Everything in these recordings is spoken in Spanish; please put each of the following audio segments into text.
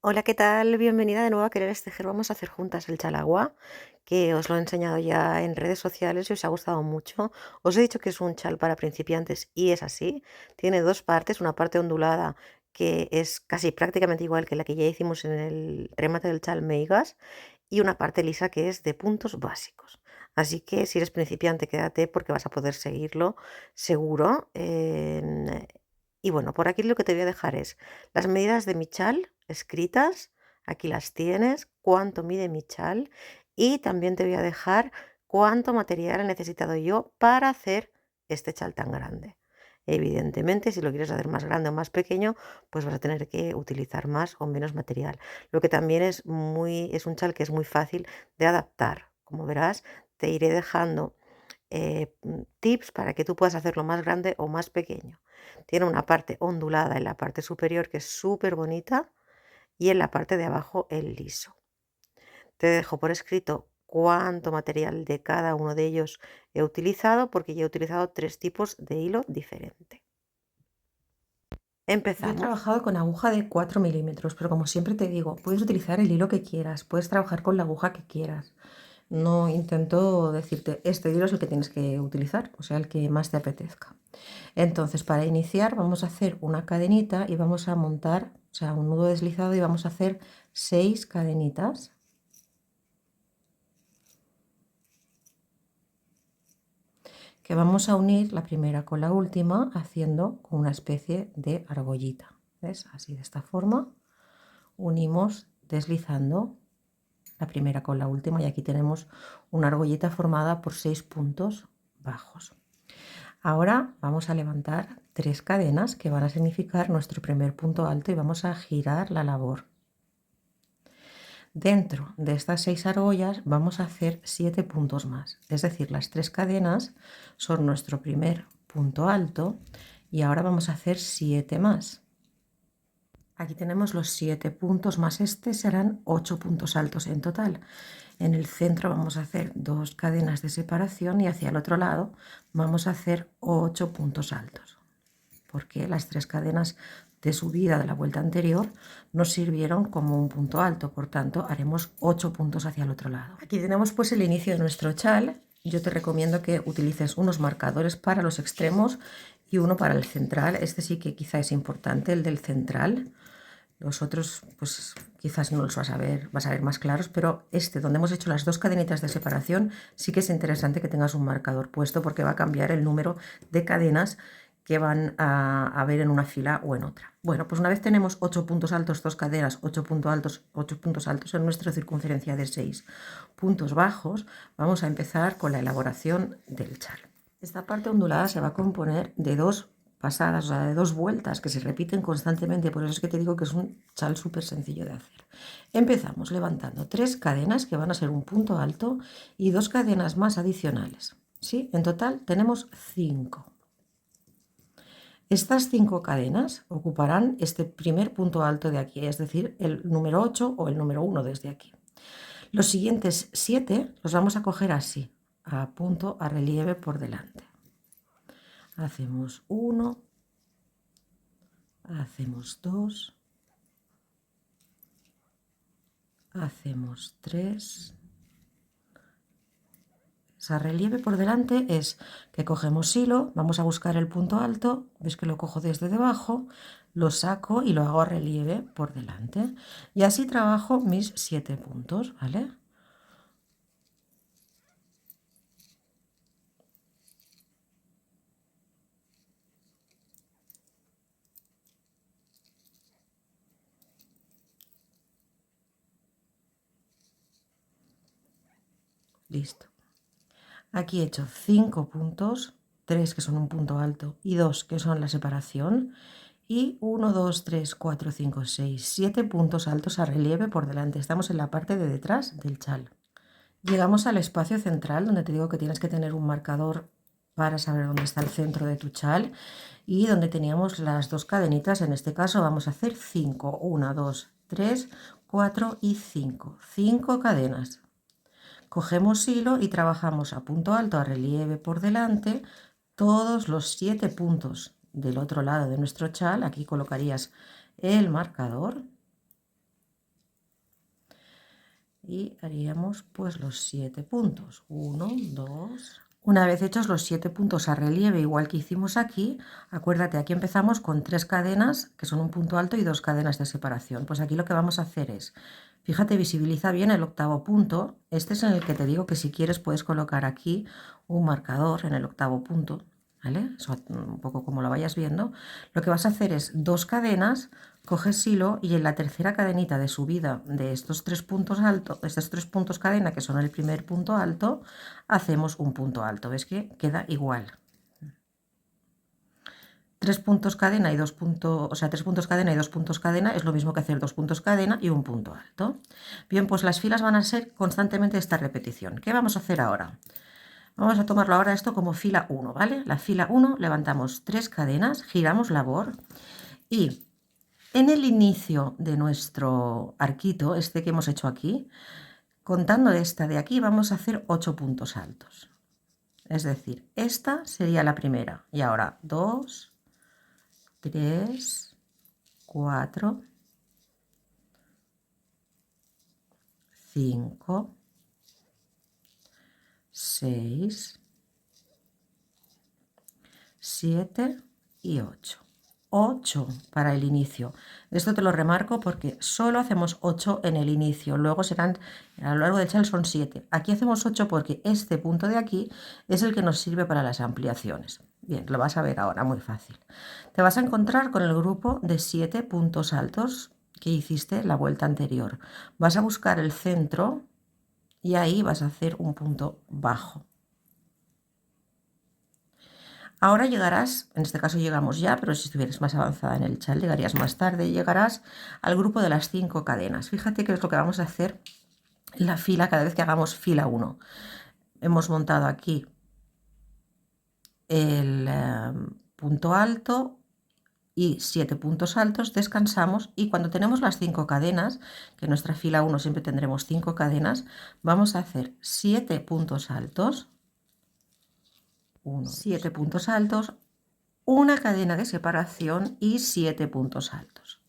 Hola, ¿qué tal? Bienvenida de nuevo a Querer Tejer. Vamos a hacer juntas el chalagua, que os lo he enseñado ya en redes sociales y os ha gustado mucho. Os he dicho que es un chal para principiantes y es así. Tiene dos partes, una parte ondulada que es casi prácticamente igual que la que ya hicimos en el remate del chal meigas y una parte lisa que es de puntos básicos. Así que si eres principiante, quédate porque vas a poder seguirlo seguro. Y bueno, por aquí lo que te voy a dejar es las medidas de mi chal escritas, aquí las tienes, cuánto mide mi chal y también te voy a dejar cuánto material he necesitado yo para hacer este chal tan grande. Evidentemente, si lo quieres hacer más grande o más pequeño, pues vas a tener que utilizar más o menos material. Lo que también es un chal que es muy fácil de adaptar. Como verás, te iré dejando tips para que tú puedas hacerlo más grande o más pequeño. Tiene una parte ondulada en la parte superior que es súper bonita y en la parte de abajo el liso. Te dejo por escrito cuánto material de cada uno de ellos he utilizado porque yo he utilizado tres tipos de hilo diferente. Yo he Empezamos. trabajado con aguja de 4 milímetros, pero como siempre te digo, puedes utilizar el hilo que quieras, puedes trabajar con la aguja que quieras. No intento decirte, este hilo es el que tienes que utilizar, o sea, el que más te apetezca. Entonces, para iniciar vamos a hacer una cadenita y vamos a montar, o sea, un nudo deslizado y vamos a hacer 6 cadenitas. Que vamos a unir la primera con la última haciendo una especie de argollita. ¿Ves? Así de esta forma unimos deslizando la primera con la última y aquí tenemos una argollita formada por 6 puntos bajos. Ahora vamos a levantar 3 cadenas que van a significar nuestro primer punto alto y vamos a girar la labor. Dentro de estas 6 argollas vamos a hacer 7 puntos más, es decir, las 3 cadenas son nuestro primer punto alto y ahora vamos a hacer 7 más. Aquí tenemos los 7 puntos más este, serán 8 puntos altos en total. En el centro vamos a hacer 2 cadenas de separación y hacia el otro lado vamos a hacer 8 puntos altos, porque las 3 cadenas de subida de la vuelta anterior nos sirvieron como un punto alto, por tanto haremos 8 puntos hacia el otro lado. Aquí tenemos pues el inicio de nuestro chal. Yo te recomiendo que utilices unos marcadores para los extremos y uno para el central. Este sí que quizá es importante, el del central. Los otros, pues quizás no los vas a ver más claros, pero este, donde hemos hecho las 2 cadenitas de separación, sí que es interesante que tengas un marcador puesto porque va a cambiar el número de cadenas que van a ver en una fila o en otra. Bueno, pues una vez tenemos 8 puntos altos, 2 cadenas, 8 puntos altos en nuestra circunferencia de 6 puntos bajos, vamos a empezar con la elaboración del chal. Esta parte ondulada se va a componer de 2 pasadas, o sea, de 2 vueltas que se repiten constantemente, por eso es que te digo que es un chal súper sencillo de hacer. Empezamos levantando 3 cadenas que van a ser un punto alto y 2 cadenas más adicionales. ¿Sí? En total tenemos 5. Estas 5 cadenas ocuparán este primer punto alto de aquí, es decir, el número 8 o el número 1 desde aquí. Los siguientes 7 los vamos a coger así, a punto, a relieve por delante. Hacemos 1, hacemos 2, hacemos 3. Esa relieve por delante es que cogemos hilo, vamos a buscar el punto alto, ves que lo cojo desde debajo, lo saco y lo hago a relieve por delante. Y así trabajo mis 7 puntos, ¿vale? Listo. Aquí he hecho 5 puntos, 3 que son un punto alto y 2 que son la separación. Y 1, 2, 3, 4, 5, 6, 7 puntos altos a relieve por delante. Estamos en la parte de detrás del chal. Llegamos al espacio central donde te digo que tienes que tener un marcador para saber dónde está el centro de tu chal y donde teníamos las 2 cadenitas. En este caso vamos a hacer 5, 1, 2, 3, 4 y 5. 5 cadenas. Cogemos hilo y trabajamos a punto alto, a relieve por delante, todos los 7 puntos del otro lado de nuestro chal. Aquí colocarías el marcador y haríamos pues los 7 puntos. 1, 2. Una vez hechos los 7 puntos a relieve, igual que hicimos aquí, acuérdate, aquí empezamos con 3 cadenas, que son un punto alto, y 2 cadenas de separación. Pues aquí lo que vamos a hacer es, fíjate, visibiliza bien el octavo punto. Este es en el que te digo que si quieres puedes colocar aquí un marcador en el octavo punto, ¿vale? Eso, un poco como lo vayas viendo. Lo que vas a hacer es 2 cadenas, coges hilo y en la tercera cadenita de subida de estos 3 puntos altos, estos 3 puntos cadena, que son el primer punto alto, hacemos un punto alto. ¿Ves que queda igual? 3 puntos cadena y 2 puntos, o sea, 3 puntos cadena y 2 puntos cadena es lo mismo que hacer 2 puntos cadena y un punto alto. Bien, pues las filas van a ser constantemente esta repetición. ¿Qué vamos a hacer ahora? Vamos a tomarlo ahora esto como fila 1, ¿vale? La fila 1 levantamos 3 cadenas, giramos labor y en el inicio de nuestro arquito, este que hemos hecho aquí, contando esta de aquí, vamos a hacer 8 puntos altos. Es decir, esta sería la primera. Y ahora 2, 3, 4, 5, 6, 7 y 8. 8 para el inicio. Esto te lo remarco porque solo hacemos 8 en el inicio, luego serán, a lo largo del chal son 7. Aquí hacemos 8 porque este punto de aquí es el que nos sirve para las ampliaciones. Bien, lo vas a ver ahora, muy fácil. Te vas a encontrar con el grupo de 7 puntos altos que hiciste en la vuelta anterior. Vas a buscar el centro y ahí vas a hacer un punto bajo. Ahora llegarás, en este caso llegamos ya, pero si estuvieras más avanzada en el chal llegarías más tarde, llegarás al grupo de las 5 cadenas. Fíjate qué es lo que vamos a hacer en la fila cada vez que hagamos fila 1. Hemos montado aquí el punto alto y 7 puntos altos, descansamos y cuando tenemos las 5 cadenas, que en nuestra fila 1 siempre tendremos 5 cadenas, vamos a hacer 7 puntos altos, 7 puntos altos, una cadena de separación y 7 puntos altos.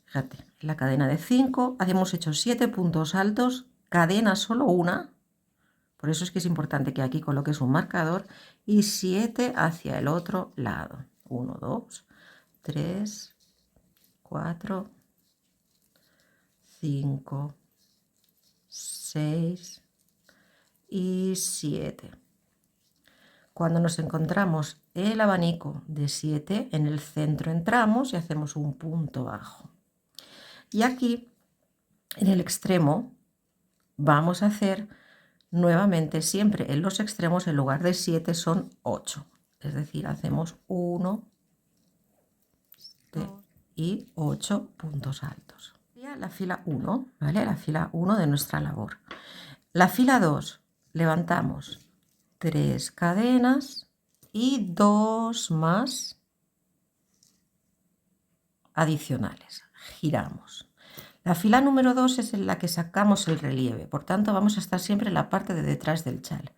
Fíjate, en la cadena de 5 hemos hecho 7 puntos altos, cadena solo una, por eso es que es importante que aquí coloques un marcador, y 7 hacia el otro lado. 1, 2, 3, 4, 5, 6 y 7. Cuando nos encontramos el abanico de 7, en el centro entramos y hacemos un punto bajo. Y aquí, en el extremo, vamos a hacer nuevamente, siempre en los extremos, en lugar de 7 son 8. Es decir, hacemos 1 y 8 puntos altos. La fila 1, ¿vale? La fila 1 de nuestra labor. La fila 2, levantamos 3 cadenas y 2 más adicionales. Giramos. La fila número 2 es en la que sacamos el relieve, por tanto vamos a estar siempre en la parte de detrás del chal.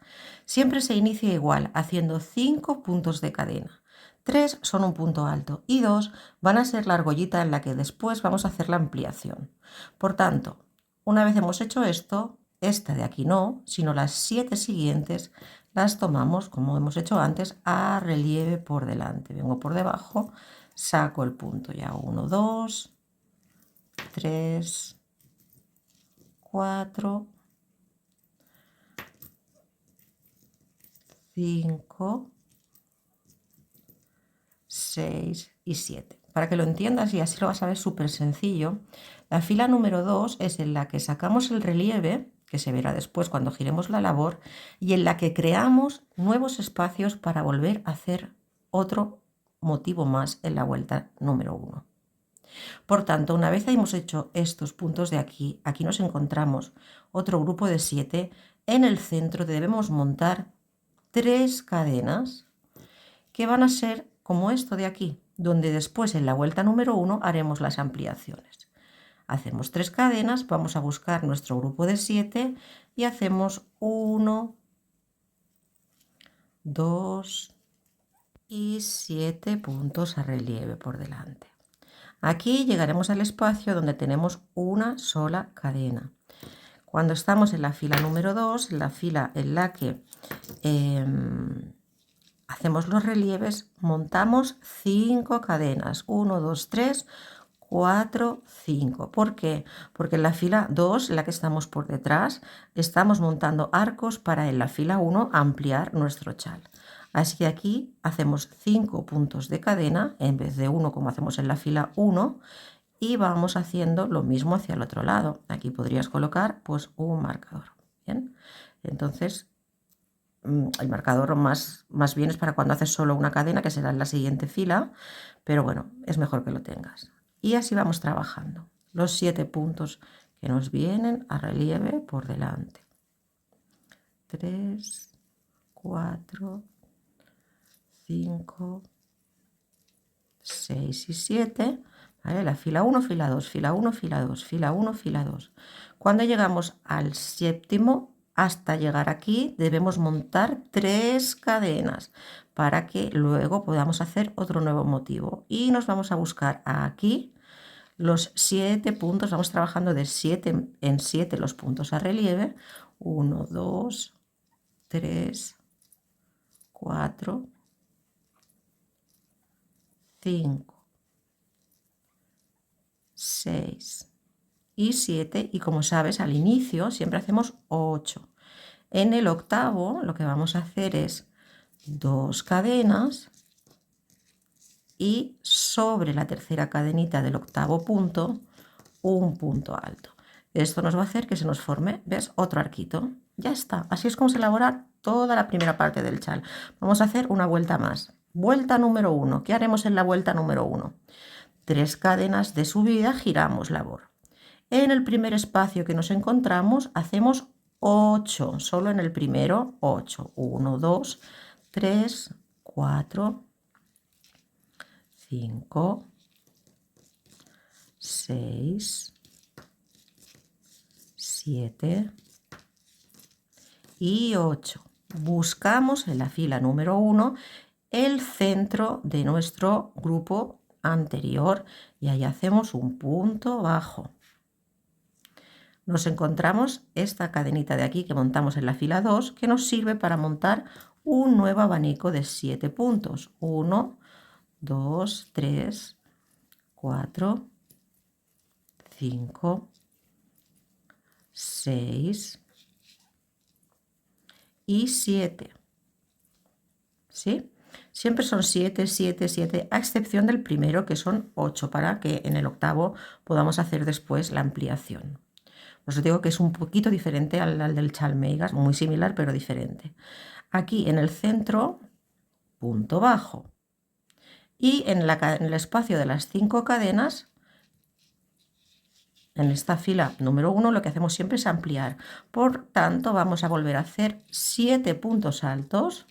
Siempre se inicia igual, haciendo 5 puntos de cadena. 3 son un punto alto y 2 van a ser la argollita en la que después vamos a hacer la ampliación. Por tanto, una vez hemos hecho esto, esta de aquí no, sino las 7 siguientes las tomamos, como hemos hecho antes, a relieve por delante. Vengo por debajo, saco el punto ya, 1, 2, 3, 4, 5, 6 y 7. Para que lo entiendas y así lo vas a ver súper sencillo, la fila número 2 es en la que sacamos el relieve, que se verá después cuando giremos la labor, y en la que creamos nuevos espacios para volver a hacer otro motivo más en la vuelta número 1. Por tanto, una vez hemos hecho estos puntos de aquí, aquí nos encontramos otro grupo de 7. En el centro debemos montar 3 cadenas que van a ser como esto de aquí, donde después en la vuelta número 1 haremos las ampliaciones. Hacemos 3 cadenas, vamos a buscar nuestro grupo de 7 y hacemos 1, 2 y 7 puntos a relieve por delante. Aquí llegaremos al espacio donde tenemos una sola cadena. Cuando estamos en la fila número 2, la fila en la que hacemos los relieves, montamos 5 cadenas, 1, 2, 3, 4, 5. ¿Por qué? Porque en la fila 2, la que estamos por detrás, estamos montando arcos para en la fila 1 ampliar nuestro chal. Así que aquí hacemos 5 puntos de cadena en vez de 1 como hacemos en la fila 1 y vamos haciendo lo mismo hacia el otro lado. Aquí podrías colocar pues un marcador. ¿Bien? Entonces el marcador más bien es para cuando haces solo una cadena, que será en la siguiente fila, pero bueno, es mejor que lo tengas. Y así vamos trabajando los 7 puntos que nos vienen a relieve por delante. 3, 4, 5, 6 y 7. ¿Vale? La fila 1, fila 2, fila 1, fila 2, fila 1, fila 2. Cuando llegamos al séptimo, hasta llegar aquí debemos montar 3 cadenas para que luego podamos hacer otro nuevo motivo. Y nos vamos a buscar aquí los 7 puntos, vamos trabajando de 7 en 7 los puntos a relieve. 1, 2, 3, 4, 5, 6 y 7, y como sabes al inicio siempre hacemos 8. En el octavo lo que vamos a hacer es 2 cadenas y sobre la tercera cadenita del octavo punto un punto alto. Esto nos va a hacer que se nos forme, ¿ves? Otro arquito. Ya está, así es como se elabora toda la primera parte del chal. Vamos a hacer una vuelta más. Vuelta número 1. ¿Qué haremos en la vuelta número 1? 3 cadenas de subida, giramos labor. En el primer espacio que nos encontramos hacemos 8, solo en el primero 8. 1, 2, 3, 4, 5, 6, 7 y 8. Buscamos en la fila número 1 el centro de nuestro grupo anterior y ahí hacemos un punto bajo. Nos encontramos esta cadenita de aquí que montamos en la fila 2 que nos sirve para montar un nuevo abanico de 7 puntos. 1, 2, 3, 4, 5, 6 y 7. ¿Sí? Siempre son 7, 7, 7, a excepción del primero que son 8, para que en el octavo podamos hacer después la ampliación. Os digo que es un poquito diferente al del Chalmeigas, muy similar pero diferente. Aquí en el centro, punto bajo. Y en el espacio de las 5 cadenas, en esta fila número 1, lo que hacemos siempre es ampliar. Por tanto, vamos a volver a hacer 7 puntos altos.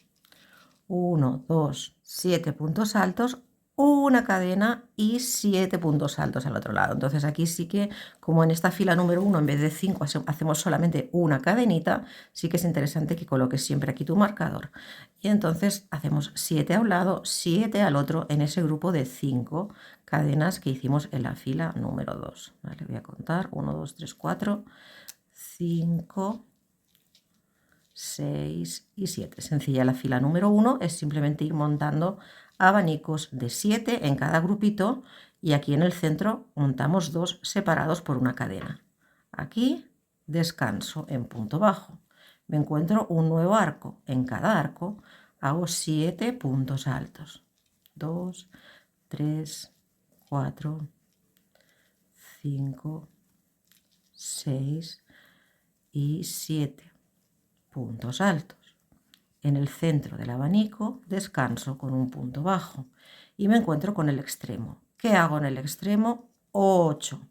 1, 2, 7 puntos altos, una cadena y 7 puntos altos al otro lado. Entonces aquí sí que, como en esta fila número 1 en vez de 5 hacemos solamente una cadenita, sí que es interesante que coloques siempre aquí tu marcador. Y entonces hacemos 7 a un lado, 7 al otro en ese grupo de 5 cadenas que hicimos en la fila número 2. Vale, voy a contar 1, 2, 3, 4, 5, 6 y 7. Sencilla la fila número 1, es simplemente ir montando abanicos de 7 en cada grupito y aquí en el centro montamos 2 separados por una cadena. Aquí descanso en punto bajo. Me encuentro un nuevo arco. En cada arco hago 7 puntos altos. 2, 3, 4, 5, 6 y 7. Puntos altos. En el centro del abanico descanso con un punto bajo y me encuentro con el extremo. ¿Qué hago en el extremo? 8.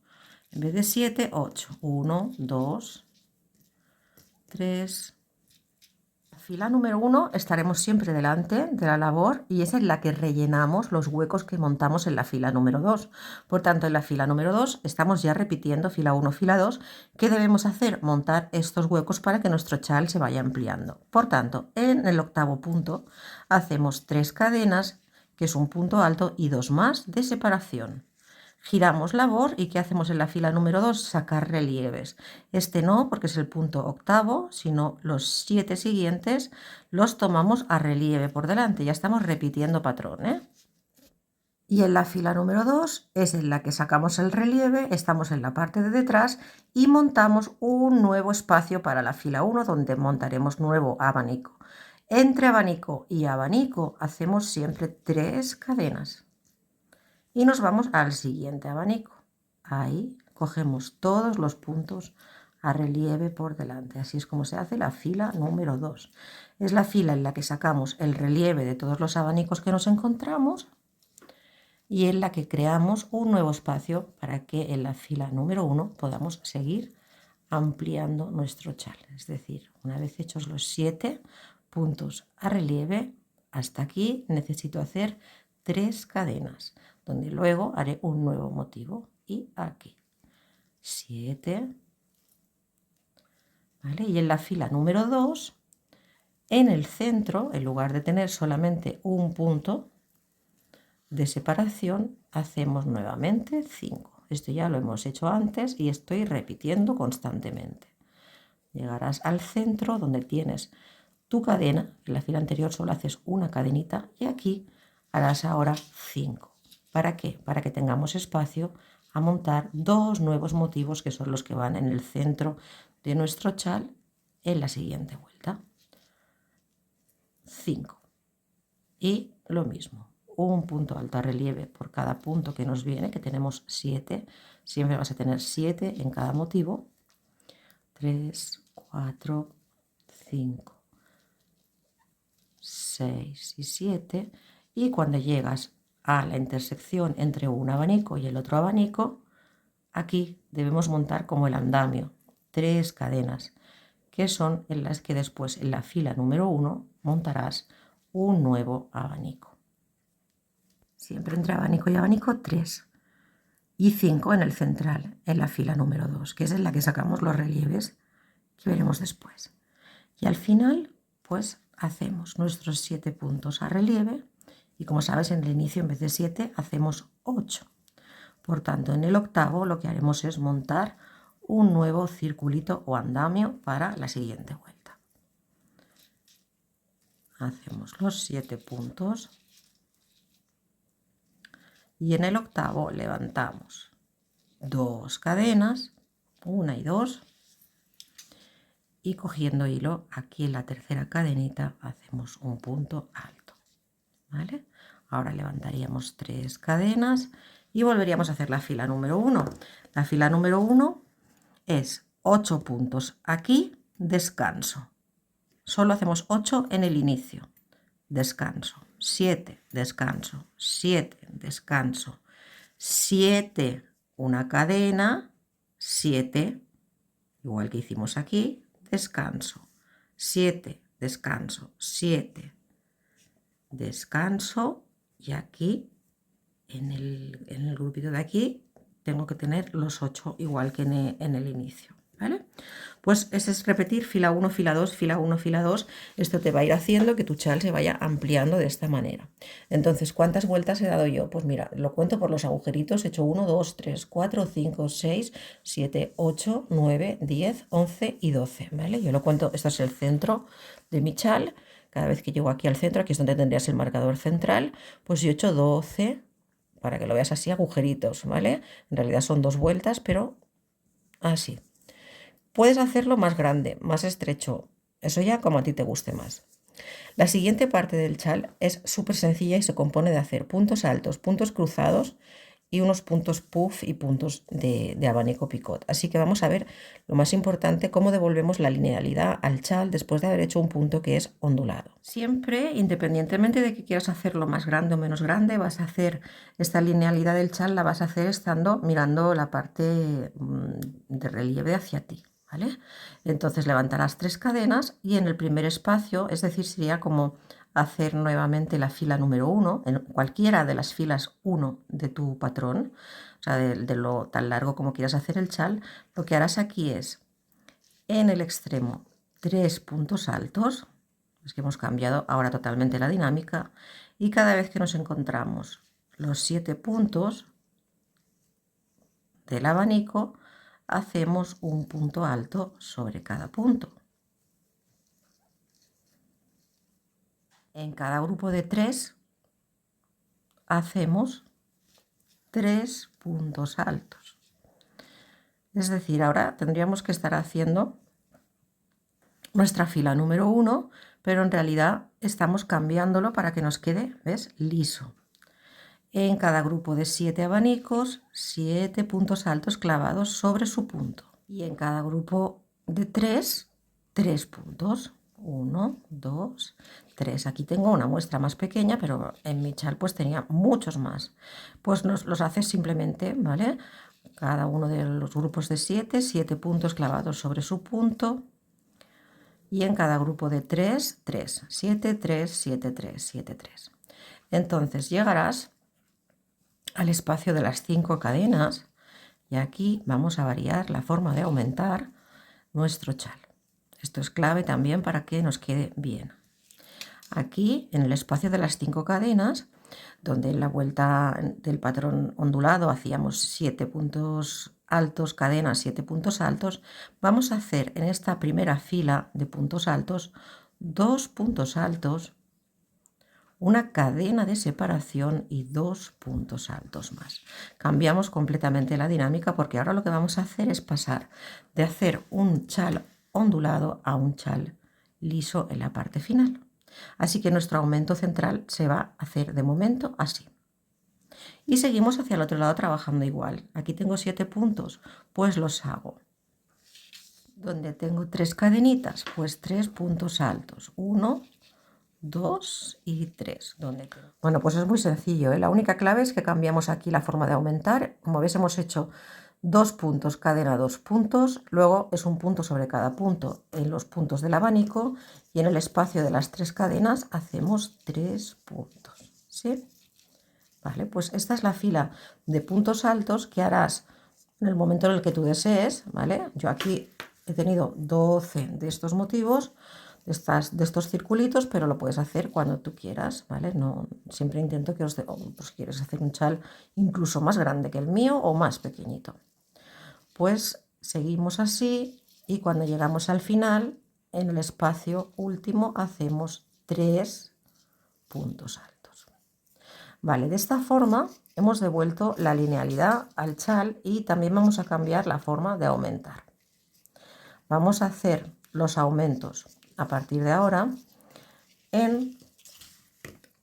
En vez de 7, 8. 1, 2, 3. Fila número 1 estaremos siempre delante de la labor y es en la que rellenamos los huecos que montamos en la fila número 2. Por tanto, en la fila número 2 estamos ya repitiendo fila 1, fila 2. ¿Qué debemos hacer? Montar estos huecos para que nuestro chal se vaya ampliando. Por tanto, en el octavo punto hacemos 3 cadenas, que es un punto alto, y 2 más de separación. Giramos labor y ¿qué hacemos en la fila número 2? Sacar relieves. Este no, porque es el punto octavo, sino los 7 siguientes los tomamos a relieve por delante. Ya estamos repitiendo patrón, ¿eh? Y en la fila número 2 es en la que sacamos el relieve, estamos en la parte de detrás y montamos un nuevo espacio para la fila 1 donde montaremos nuevo abanico. Entre abanico y abanico hacemos siempre 3 cadenas y nos vamos al siguiente abanico. Ahí cogemos todos los puntos a relieve por delante. Así es como se hace la fila número 2. Es la fila en la que sacamos el relieve de todos los abanicos que nos encontramos y en la que creamos un nuevo espacio para que en la fila número 1 podamos seguir ampliando nuestro chal. Es decir, una vez hechos los 7 puntos a relieve, hasta aquí necesito hacer 3 cadenas, donde luego haré un nuevo motivo. Y aquí 7, ¿vale? Y en la fila número 2, en el centro, en lugar de tener solamente un punto de separación, hacemos nuevamente 5. Esto ya lo hemos hecho antes y estoy repitiendo constantemente. Llegarás al centro donde tienes tu cadena. En la fila anterior solo haces una cadenita y aquí harás ahora 5. ¿Para qué? Para que tengamos espacio a montar 2 nuevos motivos que son los que van en el centro de nuestro chal en la siguiente vuelta. 5. Y lo mismo. Un punto alto a relieve por cada punto que nos viene, que tenemos 7. Siempre vas a tener 7 en cada motivo. 3, 4, 5, 6 y 7. Y cuando llegas a la intersección entre un abanico y el otro abanico, aquí debemos montar como el andamio, 3 cadenas, que son en las que después en la fila número 1 montarás un nuevo abanico. Siempre entre abanico y abanico 3 y 5 en el central, en la fila número 2, que es en la que sacamos los relieves que veremos después. Y al final, pues hacemos nuestros 7 puntos a relieve y como sabes, en el inicio en vez de 7 hacemos 8. Por tanto, en el octavo lo que haremos es montar un nuevo circulito o andamio para la siguiente vuelta. Hacemos los 7 puntos. Y en el octavo levantamos 2 cadenas, 1 y 2, y cogiendo hilo aquí en la tercera cadenita hacemos un punto alto, ¿vale? Ahora levantaríamos 3 cadenas y volveríamos a hacer la fila número 1. La fila número 1 es 8 puntos aquí, descanso. Solo hacemos 8 en el inicio. Descanso, 7, descanso, 7, descanso, 7, una cadena, 7, igual que hicimos aquí, descanso, 7, descanso, 7, descanso, y aquí, en el grupito de aquí, tengo que tener los 8 igual que en el inicio. ¿Vale? Pues ese es repetir fila 1, fila 2, fila 1, fila 2. Esto te va a ir haciendo que tu chal se vaya ampliando de esta manera. Entonces, ¿cuántas vueltas he dado yo? Pues mira, lo cuento por los agujeritos. He hecho 1, 2, 3, 4, 5, 6, 7, 8, 9, 10, 11 y 12. ¿Vale? Yo lo cuento, esto es el centro de mi chal. Cada vez que llego aquí al centro, aquí es donde tendrías el marcador central, pues yo he hecho 12, para que lo veas así, agujeritos, ¿vale? En realidad son 2 vueltas, pero así. Puedes hacerlo más grande, más estrecho, eso ya como a ti te guste más. La siguiente parte del chal es súper sencilla y se compone de hacer puntos altos, puntos cruzados y unos puntos puff y puntos de abanico picot. Así que vamos a ver lo más importante, cómo devolvemos la linealidad al chal después de haber hecho un punto que es ondulado. Siempre, independientemente de que quieras hacerlo más grande o menos grande, vas a hacer esta linealidad del chal, la vas a hacer estando mirando la parte de relieve hacia ti. ¿Vale? Entonces levantarás 3 cadenas y en el primer espacio, es decir, sería como hacer nuevamente la fila número 1, en cualquiera de las filas 1 de tu patrón, o sea, de lo tan largo como quieras hacer el chal, lo que harás aquí es, en el extremo, 3 puntos altos, es que hemos cambiado ahora totalmente la dinámica, y cada vez que nos encontramos los 7 puntos, del abanico hacemos un punto alto sobre cada punto. En cada grupo de 3 hacemos 3 puntos altos. Es decir, ahora tendríamos que estar haciendo nuestra fila número 1, pero en realidad estamos cambiándolo para que nos quede, ¿ves?, liso. En cada grupo de 7 abanicos, 7 puntos altos clavados sobre su punto. Y en cada grupo de 3, 3 puntos. 1, 2, 3. Aquí tengo una muestra más pequeña, pero en mi chal pues tenía muchos más. Pues nos los haces simplemente, ¿vale? Cada uno de los grupos de 7, 7 puntos clavados sobre su punto. Y en cada grupo de 3, 3. 7, 3, 7, 3, 7, 3. Entonces llegarás al espacio de las 5 cadenas y aquí vamos a variar la forma de aumentar nuestro chal. Esto es clave también para que nos quede bien. Aquí en el espacio de las 5 cadenas, donde en la vuelta del patrón ondulado hacíamos 7 puntos altos, cadenas, 7 puntos altos, vamos a hacer en esta primera fila de puntos altos 2 puntos altos, una cadena de separación y 2 puntos altos más. Cambiamos completamente la dinámica porque ahora lo que vamos a hacer es pasar de hacer un chal ondulado a un chal liso en la parte final. Así que nuestro aumento central se va a hacer de momento así. Y seguimos hacia el otro lado trabajando igual. Aquí tengo 7 puntos, pues los hago. Donde tengo 3 cadenitas, pues 3 puntos altos. 1, 2 y 3. Bueno, pues es muy sencillo, ¿eh? La única clave es que cambiamos aquí la forma de aumentar. Como veis, hemos hecho 2 puntos, cadena, 2 puntos, luego es un punto sobre cada punto en los puntos del abanico y en el espacio de las 3 cadenas hacemos 3 puntos, ¿sí? Vale, pues esta es la fila de puntos altos que harás en el momento en el que tú desees, ¿vale? Yo aquí he tenido 12 de estos motivos, de estos circulitos, pero lo puedes hacer cuando tú quieras, ¿vale? No, siempre intento que pues quieres hacer un chal incluso más grande que el mío o más pequeñito. Pues seguimos así y cuando llegamos al final, en el espacio último hacemos 3 puntos altos. Vale, de esta forma hemos devuelto la linealidad al chal y también vamos a cambiar la forma de aumentar. Vamos a hacer los aumentos a partir de ahora en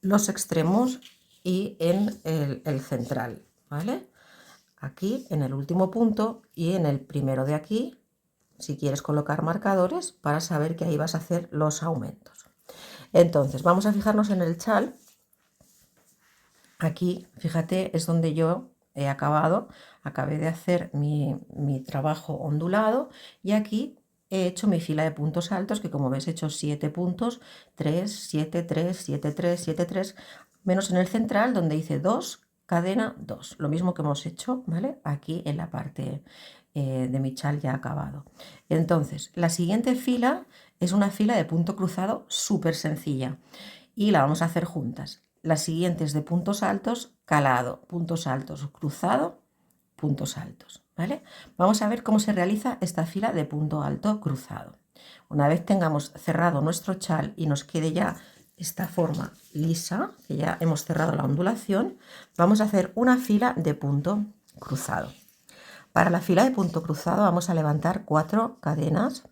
los extremos y en el central, ¿vale? Aquí en el último punto y en el primero de aquí, si quieres colocar marcadores para saber que ahí vas a hacer los aumentos. Entonces vamos a fijarnos en el chal. Aquí, fíjate, es donde yo he acabé de hacer mi trabajo ondulado y aquí he hecho mi fila de puntos altos, que como ves he hecho 7 puntos, 3, 7, 3, 7, 3, 7, 3, menos en el central donde hice 2, cadena, 2, lo mismo que hemos hecho, ¿vale? Aquí en la parte de mi chal ya acabado. Entonces, la siguiente fila es una fila de punto cruzado súper sencilla y la vamos a hacer juntas. Las siguientes de puntos altos, calado, puntos altos, cruzado, puntos altos, ¿vale? Vamos a ver cómo se realiza esta fila de punto alto cruzado. Una vez tengamos cerrado nuestro chal y nos quede ya esta forma lisa, que ya hemos cerrado la ondulación, vamos a hacer una fila de punto cruzado. Para la fila de punto cruzado vamos a levantar 4 cadenas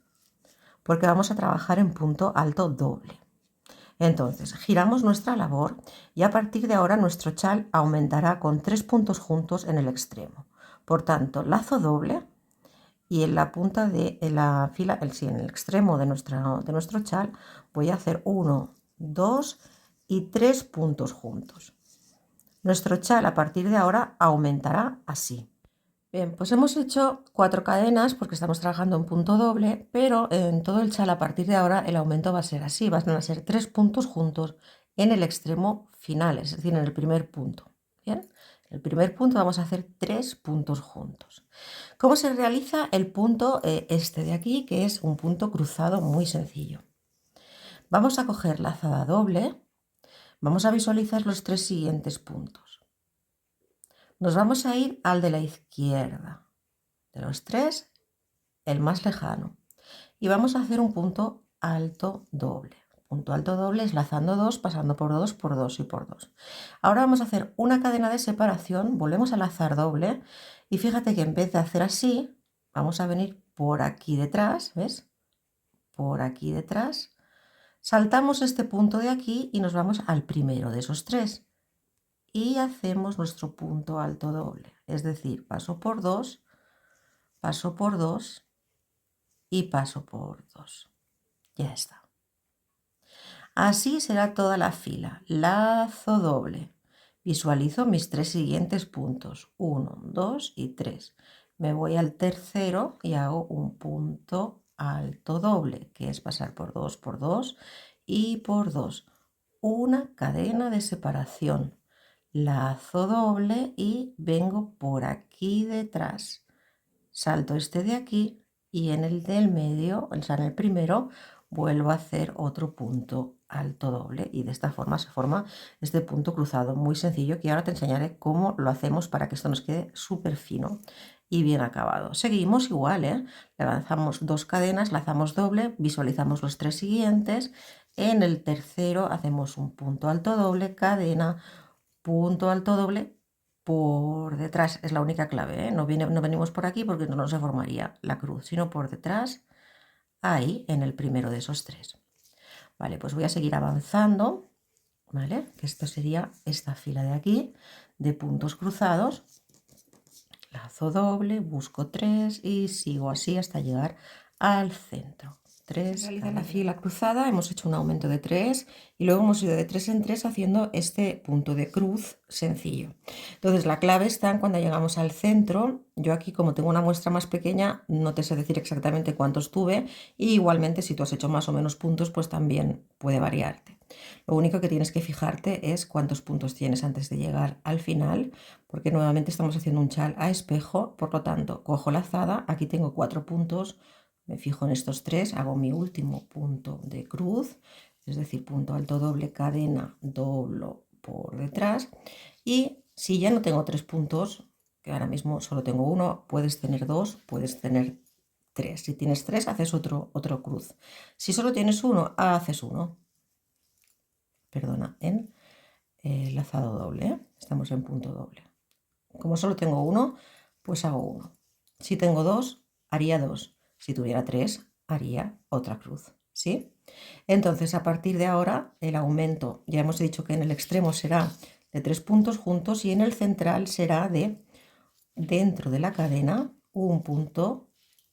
porque vamos a trabajar en punto alto doble. Entonces giramos nuestra labor y a partir de ahora nuestro chal aumentará con 3 puntos juntos en el extremo. Por tanto, lazo doble y en la punta de la fila, en el extremo de nuestro chal voy a hacer 1, 2 y 3 puntos juntos. Nuestro chal a partir de ahora aumentará así. Bien, pues hemos hecho 4 cadenas porque estamos trabajando en punto doble, pero en todo el chal a partir de ahora el aumento va a ser así, van a ser 3 puntos juntos en el extremo final, es decir, en el primer punto. Bien, en el primer punto vamos a hacer 3 puntos juntos. ¿Cómo se realiza el punto este de aquí, que es un punto cruzado muy sencillo? Vamos a coger lazada doble, vamos a visualizar los 3 siguientes puntos. Nos vamos a ir al de la izquierda, de los tres, el más lejano. Y vamos a hacer un punto alto doble. Punto alto doble es lazando 2, pasando por 2, por 2 y por 2. Ahora vamos a hacer una cadena de separación, volvemos a lazar doble y fíjate que en vez de hacer así, vamos a venir por aquí detrás, ¿ves? Por aquí detrás, saltamos este punto de aquí y nos vamos al primero de esos tres y hacemos nuestro punto alto doble, es decir, paso por 2 y paso por 2. Ya está. Así será toda la fila. Lazo doble. Visualizo mis tres siguientes puntos. 1, 2 y 3. Me voy al tercero y hago un punto alto doble, que es pasar por 2 y por 2. Una cadena de separación. Lazo doble y vengo por aquí detrás. Salto este de aquí y en el del medio, o sea, en el primero, vuelvo a hacer otro punto alto doble y de esta forma se forma este punto cruzado muy sencillo que ahora te enseñaré cómo lo hacemos para que esto nos quede súper fino y bien acabado. Seguimos igual, ¿eh? Avanzamos 2 cadenas, lazamos doble, visualizamos los 3 siguientes, en el tercero hacemos un punto alto doble, cadena, punto alto doble por detrás, es la única clave, ¿eh? No venimos por aquí porque no se formaría la cruz, sino por detrás, ahí en el primero de esos tres. Vale, pues voy a seguir avanzando, ¿vale? Que esto sería esta fila de aquí de puntos cruzados. Lazo doble, busco 3 y sigo así hasta llegar al centro. 3, realiza la fila cruzada, hemos hecho un aumento de 3 y luego hemos ido de 3 en 3 haciendo este punto de cruz sencillo. Entonces la clave está en cuando llegamos al centro. Yo aquí, como tengo una muestra más pequeña, no te sé decir exactamente cuántos tuve y igualmente si tú has hecho más o menos puntos, pues también puede variarte. Lo único que tienes que fijarte es cuántos puntos tienes antes de llegar al final, porque nuevamente estamos haciendo un chal a espejo, por lo tanto cojo lazada, aquí tengo 4 puntos, me fijo en estos 3, hago mi último punto de cruz, es decir, punto alto doble, cadena, doblo por detrás. Y si ya no tengo 3 puntos, que ahora mismo solo tengo uno, puedes tener 2, puedes tener 3. Si tienes 3, haces otro cruz. Si solo tienes uno, haces uno. Perdona, en lazado doble, ¿eh? Estamos en punto doble. Como solo tengo uno, pues hago uno. Si tengo 2, haría 2. Si tuviera 3, haría otra cruz, ¿sí? Entonces, a partir de ahora, el aumento, ya hemos dicho que en el extremo será de 3 puntos juntos y en el central será de, dentro de la cadena, un punto,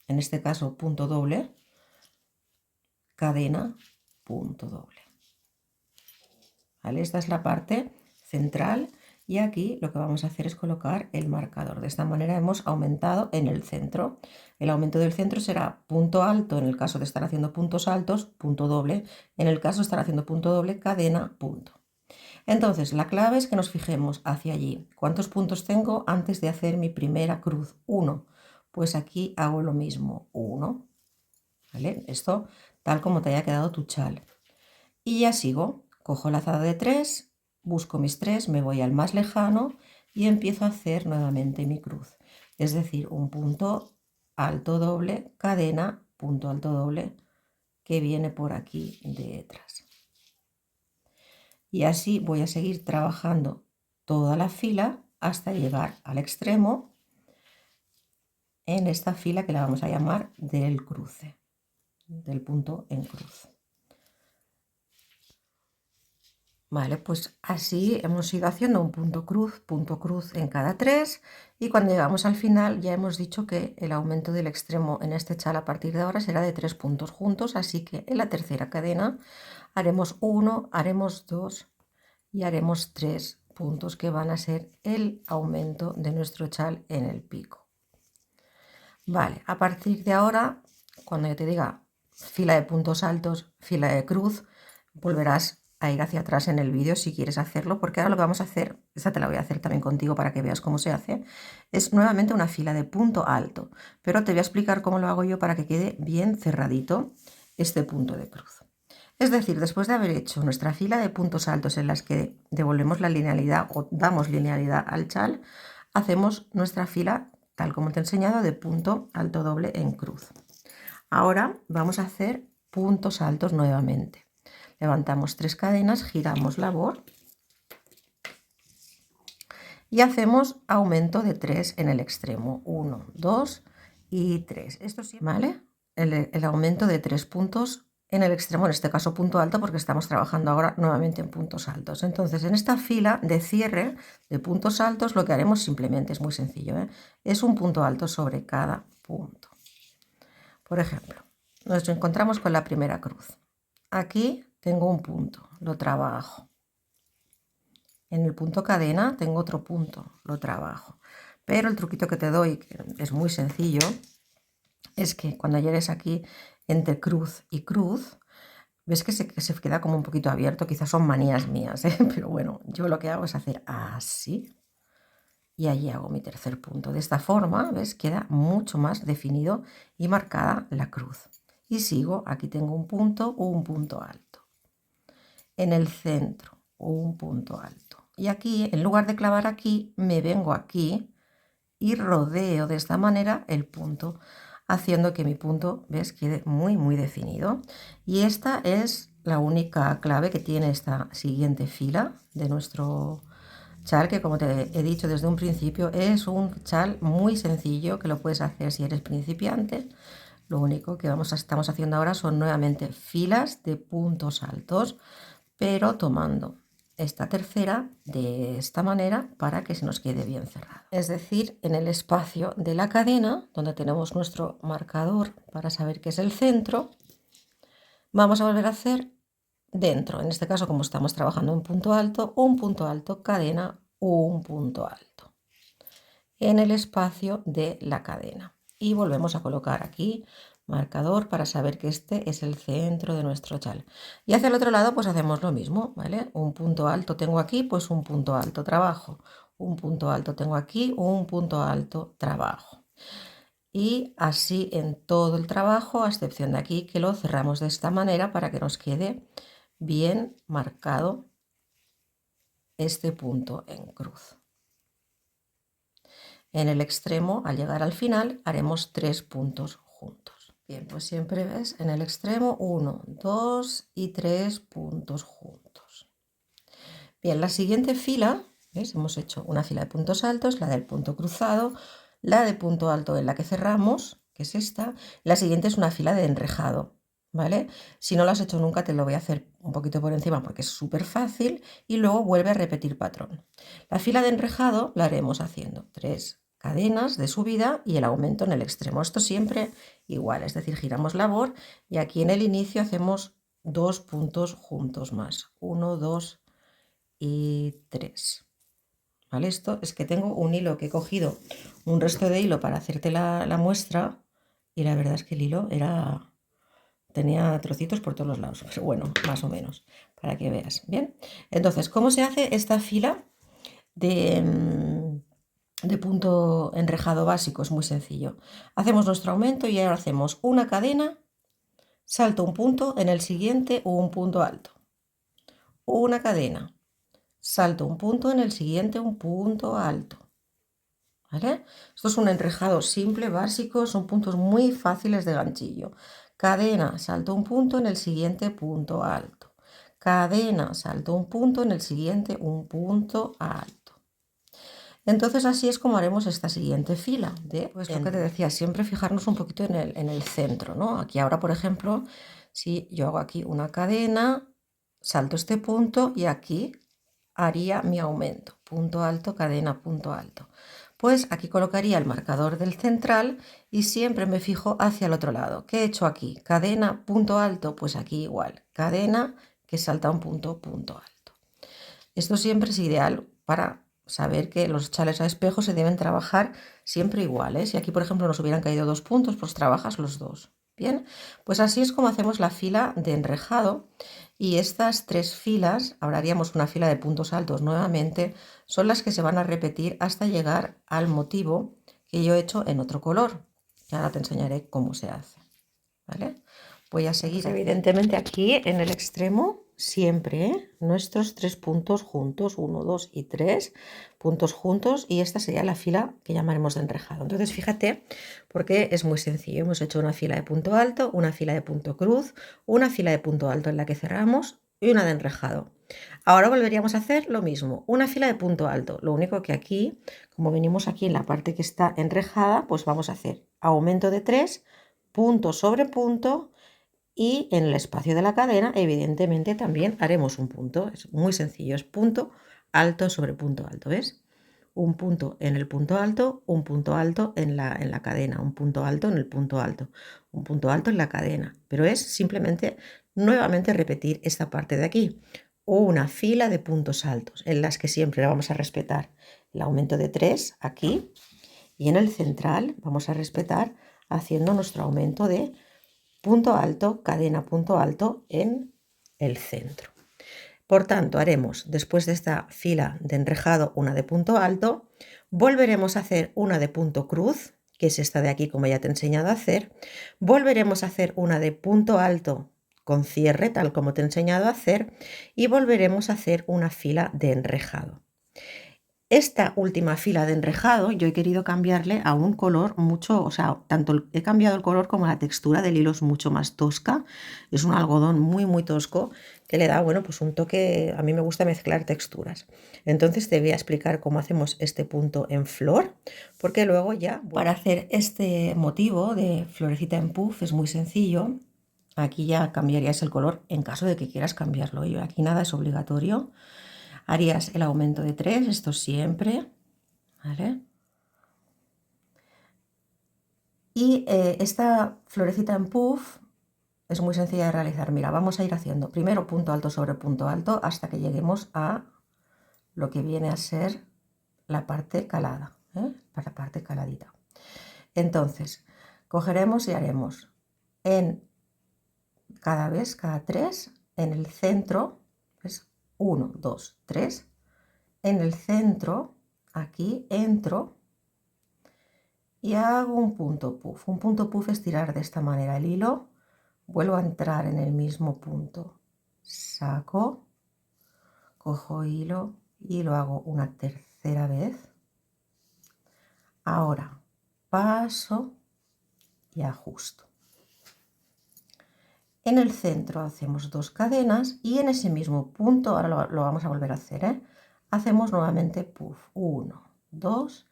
en este caso punto doble, cadena, punto doble. ¿Vale? Esta es la parte central. Y aquí lo que vamos a hacer es colocar el marcador. De esta manera hemos aumentado en el centro. El aumento del centro será punto alto en el caso de estar haciendo puntos altos, punto doble. En el caso de estar haciendo punto doble, cadena, punto. Entonces, la clave es que nos fijemos hacia allí. ¿Cuántos puntos tengo antes de hacer mi primera cruz? 1. Pues aquí hago lo mismo, 1. ¿Vale? Esto tal como te haya quedado tu chal. Y ya sigo. Cojo lazada de 3. Busco mis 3, me voy al más lejano y empiezo a hacer nuevamente mi cruz. Es decir, un punto alto doble, cadena, punto alto doble, que viene por aquí detrás. Y así voy a seguir trabajando toda la fila hasta llegar al extremo en esta fila que la vamos a llamar del cruce, del punto en cruz. Vale, pues así hemos ido haciendo un punto cruz en cada 3 y cuando llegamos al final ya hemos dicho que el aumento del extremo en este chal a partir de ahora será de 3 puntos juntos, así que en la tercera cadena haremos 1, haremos 2 y haremos 3 puntos que van a ser el aumento de nuestro chal en el pico. Vale, a partir de ahora, cuando yo te diga fila de puntos altos, fila de cruz, volverás a ir hacia atrás en el vídeo si quieres hacerlo, porque ahora lo que vamos a hacer, esta te la voy a hacer también contigo para que veas cómo se hace, es nuevamente una fila de punto alto, pero te voy a explicar cómo lo hago yo para que quede bien cerradito este punto de cruz. Es decir, después de haber hecho nuestra fila de puntos altos en las que devolvemos la linealidad o damos linealidad al chal, hacemos nuestra fila tal como te he enseñado, de punto alto doble en cruz. Ahora vamos a hacer puntos altos nuevamente. Levantamos 3 cadenas, giramos labor y hacemos aumento de 3 en el extremo. 1, 2 y 3. Esto sí, ¿vale? El aumento de 3 puntos en el extremo, en este caso punto alto, porque estamos trabajando ahora nuevamente en puntos altos. Entonces, en esta fila de cierre de puntos altos, lo que haremos simplemente es muy sencillo, ¿eh? Es un punto alto sobre cada punto. Por ejemplo, nos encontramos con la primera cruz. Aquí tengo un punto, lo trabajo. En el punto cadena tengo otro punto, lo trabajo. Pero el truquito que te doy, que es muy sencillo, es que cuando llegues aquí entre cruz y cruz, ves que se queda como un poquito abierto. Quizás son manías mías, ¿eh? Pero bueno, yo lo que hago es hacer así y allí hago mi tercer punto. De esta forma, ¿ves? Queda mucho más definido y marcada la cruz. Y sigo, aquí tengo un punto alto. En el centro, un punto alto. Y aquí, en lugar de clavar aquí, me vengo aquí y rodeo de esta manera el punto, haciendo que mi punto, ¿ves?, quede muy definido. Y esta es la única clave que tiene esta siguiente fila de nuestro chal, que como te he dicho desde un principio, es un chal muy sencillo que lo puedes hacer si eres principiante. Lo único que estamos haciendo ahora son nuevamente filas de puntos altos, pero tomando esta tercera de esta manera para que se nos quede bien cerrado. Es decir, en el espacio de la cadena, donde tenemos nuestro marcador para saber qué es el centro, vamos a volver a hacer dentro, en este caso como estamos trabajando un punto alto, cadena, un punto alto, en el espacio de la cadena. Y volvemos a colocar aquí marcador para saber que este es el centro de nuestro chal. Y hacia el otro lado pues hacemos lo mismo, ¿vale? Un punto alto tengo aquí, pues un punto alto, trabajo. Un punto alto tengo aquí, un punto alto, trabajo. Y así en todo el trabajo, a excepción de aquí, que lo cerramos de esta manera para que nos quede bien marcado este punto en cruz. En el extremo, al llegar al final, haremos 3 puntos juntos. Bien, pues siempre ves en el extremo 1, 2 y 3 puntos juntos. Bien, la siguiente fila, ¿ves? Hemos hecho una fila de puntos altos, la del punto cruzado, la de punto alto en la que cerramos, que es esta. La siguiente es una fila de enrejado, ¿vale? Si no lo has hecho nunca, te lo voy a hacer un poquito por encima porque es súper fácil y luego vuelve a repetir patrón. La fila de enrejado la haremos haciendo 3 cadenas de subida y el aumento en el extremo. Esto siempre igual, es decir, giramos labor y aquí en el inicio hacemos 2 puntos juntos más. 1, 2 y 3. ¿Vale? Esto es que tengo un hilo que he cogido, un resto de hilo para hacerte la muestra y la verdad es que el hilo tenía trocitos por todos los lados, pero bueno, más o menos, para que veas. Bien, entonces, ¿cómo se hace esta fila de punto enrejado básico? Es muy sencillo. Hacemos nuestro aumento y ahora hacemos una cadena, salto un punto, en el siguiente un punto alto, una cadena, salto un punto, en el siguiente un punto alto. ¿Vale? Esto es un enrejado simple, básico, son puntos muy fáciles de ganchillo. Cadena, salto un punto, en el siguiente punto alto. Cadena, salto un punto, en el siguiente un punto alto. Entonces así es como haremos esta siguiente fila. Pues lo que te decía, siempre fijarnos un poquito en el centro, ¿no? Aquí ahora, por ejemplo, si yo hago aquí una cadena, salto este punto y aquí haría mi aumento. Punto alto, cadena, punto alto. Pues aquí colocaría el marcador del central y siempre me fijo hacia el otro lado. ¿Qué he hecho aquí? Cadena, punto alto, pues aquí igual. Cadena que salta un punto, punto alto. Esto siempre es ideal para saber que los chales a espejo se deben trabajar siempre iguales. Si aquí, por ejemplo, nos hubieran caído 2 puntos, pues trabajas los 2. Bien, pues así es como hacemos la fila de enrejado y estas 3 filas, ahora haríamos una fila de puntos altos nuevamente, son las que se van a repetir hasta llegar al motivo que yo he hecho en otro color. Y ahora te enseñaré cómo se hace, ¿vale? Voy a seguir. Pues evidentemente aquí en el extremo siempre, ¿eh? Nuestros 3 puntos juntos, 1, 2 y 3 puntos juntos, y esta sería la fila que llamaremos de enrejado. Entonces fíjate, porque es muy sencillo, hemos hecho una fila de punto alto, una fila de punto cruz, una fila de punto alto en la que cerramos y una de enrejado. Ahora volveríamos a hacer lo mismo, una fila de punto alto, lo único que aquí, como venimos aquí en la parte que está enrejada, pues vamos a hacer aumento de 3, punto sobre punto, y en el espacio de la cadena evidentemente también haremos un punto. Es muy sencillo, es punto alto sobre punto alto, ¿ves? Un punto en el punto alto, un punto alto en la cadena, un punto alto en el punto alto, un punto alto en la cadena. Pero es simplemente nuevamente repetir esta parte de aquí. Una fila de puntos altos en las que siempre vamos a respetar el aumento de 3 aquí, y en el central vamos a respetar haciendo nuestro aumento de punto alto, cadena, punto alto en el centro. Por tanto, haremos después de esta fila de enrejado una de punto alto, volveremos a hacer una de punto cruz, que es esta de aquí como ya te he enseñado a hacer, volveremos a hacer una de punto alto con cierre, tal como te he enseñado a hacer, y volveremos a hacer una fila de enrejado. Esta última fila de enrejado yo he querido cambiarle a un color mucho, o sea, tanto he cambiado el color como la textura del hilo es mucho más tosca. Es un algodón muy tosco que le da, bueno, pues un toque. A mí me gusta mezclar texturas. Entonces te voy a explicar cómo hacemos este punto en flor, porque luego ya, para hacer este motivo de florecita en puff es muy sencillo. Aquí ya cambiarías el color en caso de que quieras cambiarlo. Yo aquí nada es obligatorio. Harías el aumento de 3, esto siempre, ¿vale? Y esta florecita en puff es muy sencilla de realizar. Mira, vamos a ir haciendo primero punto alto sobre punto alto hasta que lleguemos a lo que viene a ser la parte calada, la parte caladita. Entonces, cogeremos y haremos en cada 3, en el centro, es 1, 2, 3, en el centro, aquí entro y hago un punto puff. Un punto puff es tirar de esta manera el hilo, vuelvo a entrar en el mismo punto, saco, cojo hilo y lo hago una tercera vez. Ahora paso y ajusto. En el centro hacemos 2 cadenas y en ese mismo punto, ahora lo vamos a volver a hacer, hacemos nuevamente puff, 1, 2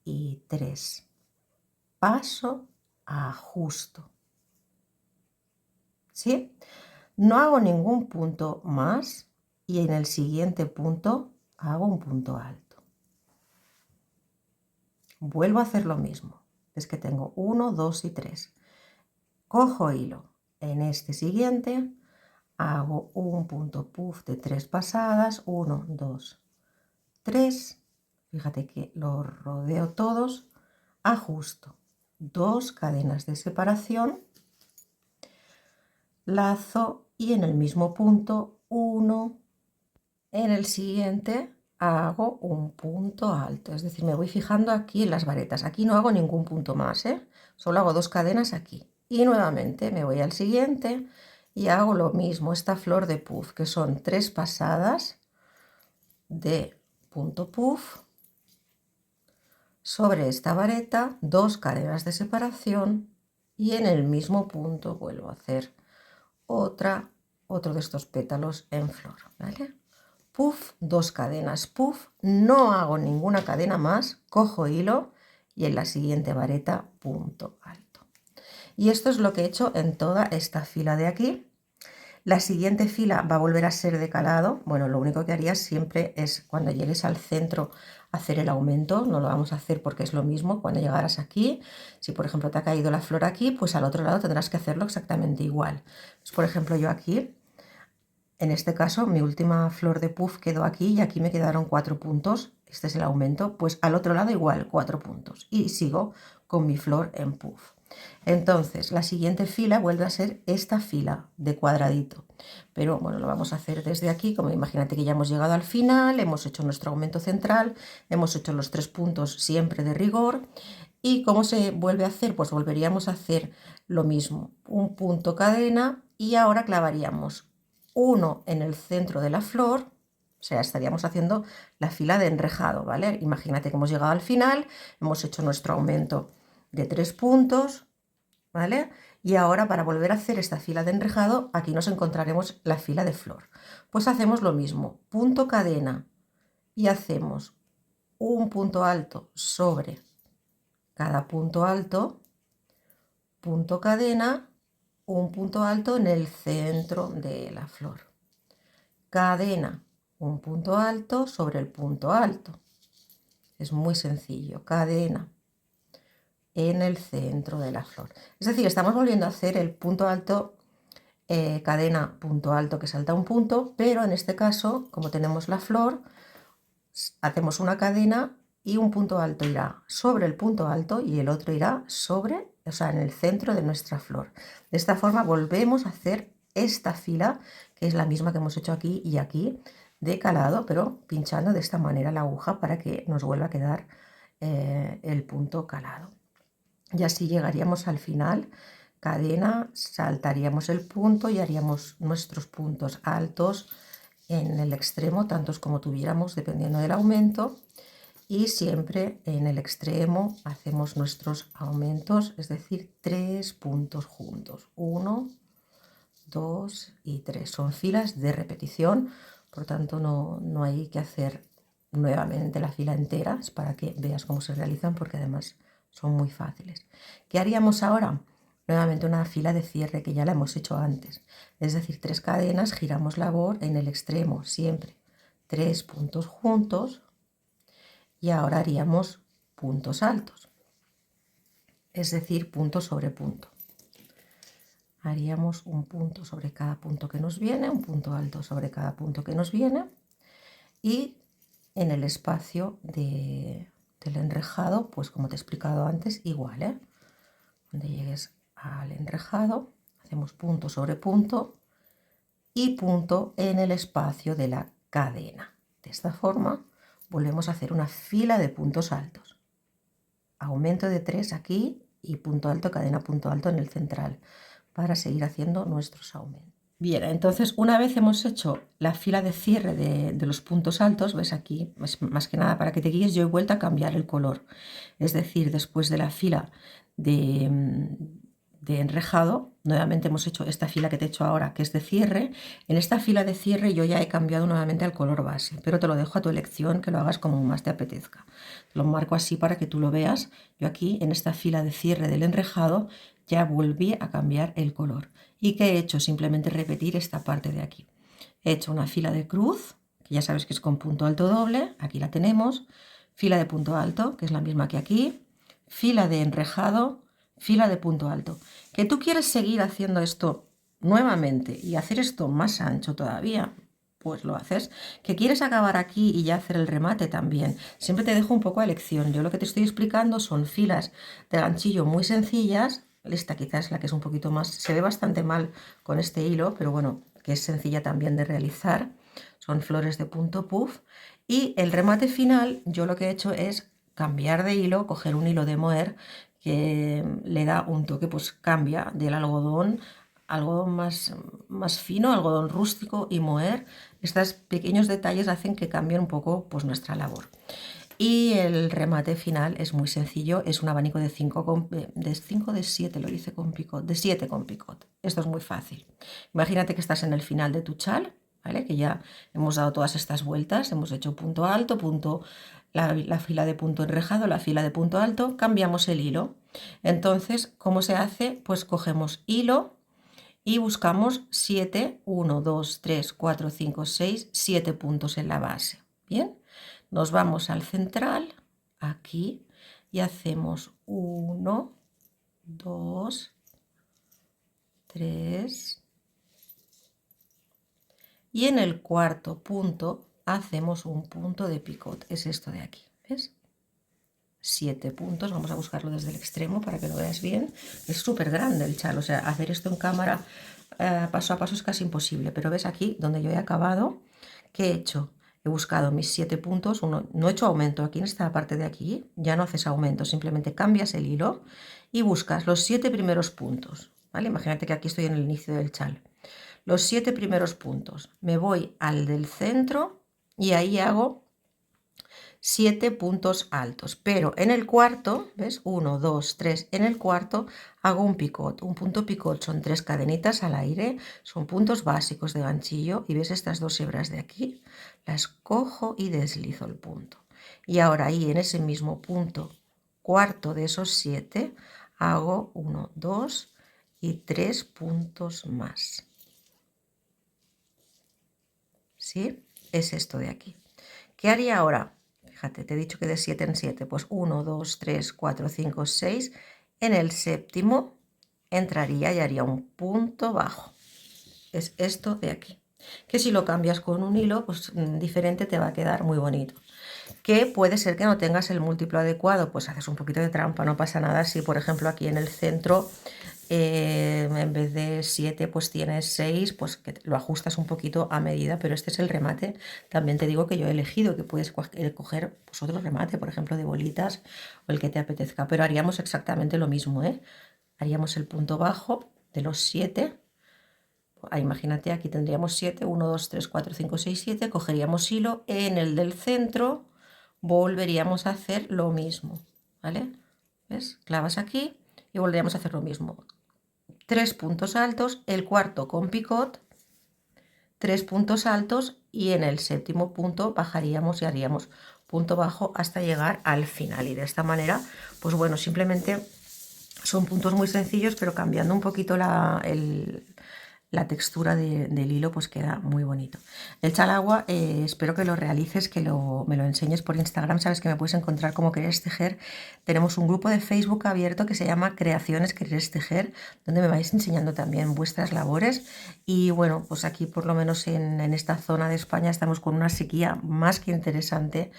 y 3. Paso, ajusto. ¿Sí? No hago ningún punto más y en el siguiente punto hago un punto alto. Vuelvo a hacer lo mismo. Es que tengo 1, 2 y 3. Cojo hilo. En este siguiente hago un punto puff de 3 pasadas. 1, 2, 3. Fíjate que los rodeo todos. Ajusto. 2 cadenas de separación. Lazo y en el mismo punto 1. En el siguiente hago un punto alto, es decir, me voy fijando aquí en las varetas. Aquí no hago ningún punto más, solo hago 2 cadenas aquí. Y nuevamente me voy al siguiente y hago lo mismo, esta flor de puff, que son 3 pasadas de punto puff sobre esta vareta, 2 cadenas de separación y en el mismo punto vuelvo a hacer otro de estos pétalos en flor, ¿vale? Puff, 2 cadenas, puff, no hago ninguna cadena más, cojo hilo y en la siguiente vareta punto alto. Y esto es lo que he hecho en toda esta fila de aquí. La siguiente fila va a volver a ser de calado. Bueno, lo único que harías siempre es cuando llegues al centro hacer el aumento. No lo vamos a hacer porque es lo mismo cuando llegaras aquí. Si por ejemplo te ha caído la flor aquí, pues al otro lado tendrás que hacerlo exactamente igual. Pues, por ejemplo, yo aquí, en este caso, mi última flor de puff quedó aquí y aquí me quedaron 4 puntos. Este es el aumento. Pues al otro lado igual, 4 puntos. Y sigo con mi flor en puff. Entonces, la siguiente fila vuelve a ser esta fila de cuadradito. Pero bueno, lo vamos a hacer desde aquí. Como imagínate que ya hemos llegado al final, hemos hecho nuestro aumento central, hemos hecho los 3 puntos siempre de rigor. ¿Y cómo se vuelve a hacer? Pues volveríamos a hacer lo mismo. Un punto cadena y ahora clavaríamos uno en el centro de la flor, o sea, estaríamos haciendo la fila de enrejado, ¿vale? Imagínate que hemos llegado al final, hemos hecho nuestro aumento de 3 puntos, ¿vale? Y ahora para volver a hacer esta fila de enrejado, aquí nos encontraremos la fila de flor. Pues hacemos lo mismo, punto cadena y hacemos un punto alto sobre cada punto alto, punto cadena, un punto alto en el centro de la flor. Cadena, un punto alto sobre el punto alto. Es muy sencillo, cadena en el centro de la flor. Es decir, estamos volviendo a hacer el punto alto, cadena, punto alto que salta un punto, pero en este caso, como tenemos la flor, hacemos una cadena y un punto alto irá sobre el punto alto y el otro irá sobre, o sea, en el centro de nuestra flor. De esta forma volvemos a hacer esta fila, que es la misma que hemos hecho aquí y aquí, de calado, pero pinchando de esta manera la aguja para que nos vuelva a quedar el punto calado. Y así llegaríamos al final, cadena, saltaríamos el punto y haríamos nuestros puntos altos en el extremo, tantos como tuviéramos, dependiendo del aumento. Y siempre en el extremo hacemos nuestros aumentos, es decir, 3 puntos juntos. 1, 2 y 3. Son filas de repetición, por tanto no hay que hacer nuevamente la fila entera, es para que veas cómo se realizan, porque además son muy fáciles. ¿Qué haríamos ahora? Nuevamente una fila de cierre que ya la hemos hecho antes, es decir, 3 cadenas, giramos labor en el extremo, siempre 3 puntos juntos, y ahora haríamos puntos altos, es decir, punto sobre punto. Haríamos un punto sobre cada punto que nos viene, un punto alto sobre cada punto que nos viene, y en el espacio del enrejado, pues como te he explicado antes, igual, ¿eh? Cuando llegues al enrejado, hacemos punto sobre punto y punto en el espacio de la cadena. De esta forma volvemos a hacer una fila de puntos altos. Aumento de 3 aquí y punto alto, cadena, punto alto en el central, para seguir haciendo nuestros aumentos. Bien, entonces una vez hemos hecho la fila de cierre de los puntos altos, ves aquí, más que nada para que te guíes, yo he vuelto a cambiar el color. Es decir, después de la fila de enrejado, nuevamente hemos hecho esta fila que te he hecho ahora, que es de cierre. En esta fila de cierre yo ya he cambiado nuevamente al color base, pero te lo dejo a tu elección, que lo hagas como más te apetezca. Lo marco así para que tú lo veas. Yo aquí, en esta fila de cierre del enrejado, ya volví a cambiar el color. ¿Y qué he hecho? Simplemente repetir esta parte de aquí. He hecho una fila de cruz, que ya sabes que es con punto alto doble, aquí la tenemos, fila de punto alto, que es la misma que aquí, fila de enrejado, fila de punto alto. ¿Que tú quieres seguir haciendo esto nuevamente y hacer esto más ancho todavía? Pues lo haces. ¿Que quieres acabar aquí y ya hacer el remate también? Siempre te dejo un poco a elección. Yo lo que te estoy explicando son filas de ganchillo muy sencillas. Esta quizás es la que es un poquito más, se ve bastante mal con este hilo, pero bueno, que es sencilla también de realizar. Son flores de punto puff. Y el remate final, yo lo que he hecho es cambiar de hilo, coger un hilo de moher que le da un toque, pues cambia del algodón, algodón más fino, algodón rústico, y moher. Estos pequeños detalles hacen que cambie un poco pues nuestra labor. Y el remate final es muy sencillo, es un abanico de 5 de 7, lo hice con picot, de 7 con picot. Esto es muy fácil. Imagínate que estás en el final de tu chal, ¿vale? Que ya hemos dado todas estas vueltas, hemos hecho punto alto, punto, la fila de punto enrejado, la fila de punto alto, cambiamos el hilo. Entonces, ¿cómo se hace? Pues cogemos hilo y buscamos 7, 1, 2, 3, 4, 5, 6, 7 puntos en la base. Bien, nos vamos al central, aquí, y hacemos 1, 2, 3, y en el cuarto punto hacemos un punto de picot, es esto de aquí, ¿ves? 7 puntos, vamos a buscarlo desde el extremo para que lo veas bien. Es súper grande el chal, o sea, hacer esto en cámara paso a paso es casi imposible, pero ves aquí donde yo he acabado, ¿qué he hecho? He buscado mis 7 puntos, no he hecho aumento, aquí en esta parte de aquí ya no haces aumento, simplemente cambias el hilo y buscas los 7 primeros puntos, ¿vale? Imagínate que aquí estoy en el inicio del chal. los 7 primeros puntos. Me voy al del centro y ahí hago 7 puntos altos, pero en el cuarto, ¿ves? 1, 2, 3, en el cuarto hago un picot. Un punto picot son 3 cadenitas al aire, son puntos básicos de ganchillo y ves estas 2 hebras de aquí, las cojo y deslizo el punto. Y ahora ahí en ese mismo punto cuarto de esos 7 hago 1, 2 y 3 puntos más. ¿Sí? Es esto de aquí. ¿Qué haría ahora? Fíjate, te he dicho que de 7 en 7, pues 1, 2, 3, 4, 5, 6. En el séptimo entraría y haría un punto bajo. Es esto de aquí. Que si lo cambias con un hilo, pues diferente, te va a quedar muy bonito. Que puede ser que no tengas el múltiplo adecuado, pues haces un poquito de trampa, no pasa nada. Si por ejemplo aquí en el centro en vez de 7 pues tienes 6, pues que lo ajustas un poquito a medida, pero este es el remate. También te digo que yo he elegido que puedes coger pues otro remate, por ejemplo de bolitas o el que te apetezca, pero haríamos exactamente lo mismo, ¿eh? Haríamos el punto bajo de los 7. Imagínate, aquí tendríamos 7, 1, 2, 3, 4, 5, 6, 7, cogeríamos hilo, en el del centro volveríamos a hacer lo mismo, ¿vale? ¿Ves? Clavas aquí y volveríamos a hacer lo mismo. 3 puntos altos, el cuarto con picot, 3 puntos altos y en el séptimo punto bajaríamos y haríamos punto bajo hasta llegar al final. Y de esta manera, pues bueno, simplemente son puntos muy sencillos, pero cambiando un poquito la textura del hilo, pues queda muy bonito. El chalagua, espero que lo realices, que me lo enseñes por Instagram. Sabes que me puedes encontrar como Quereres Tejer. Tenemos un grupo de Facebook abierto que se llama Creaciones Quereres Tejer, donde me vais enseñando también vuestras labores. Y bueno, pues aquí por lo menos en esta zona de España estamos con una sequía más que interesante,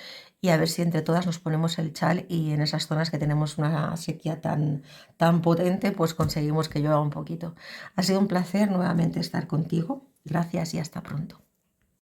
y a ver si entre todas nos ponemos el chal y en esas zonas que tenemos una sequía tan potente, pues conseguimos que llueva un poquito. Ha sido un placer nuevamente estar contigo. Gracias y hasta pronto.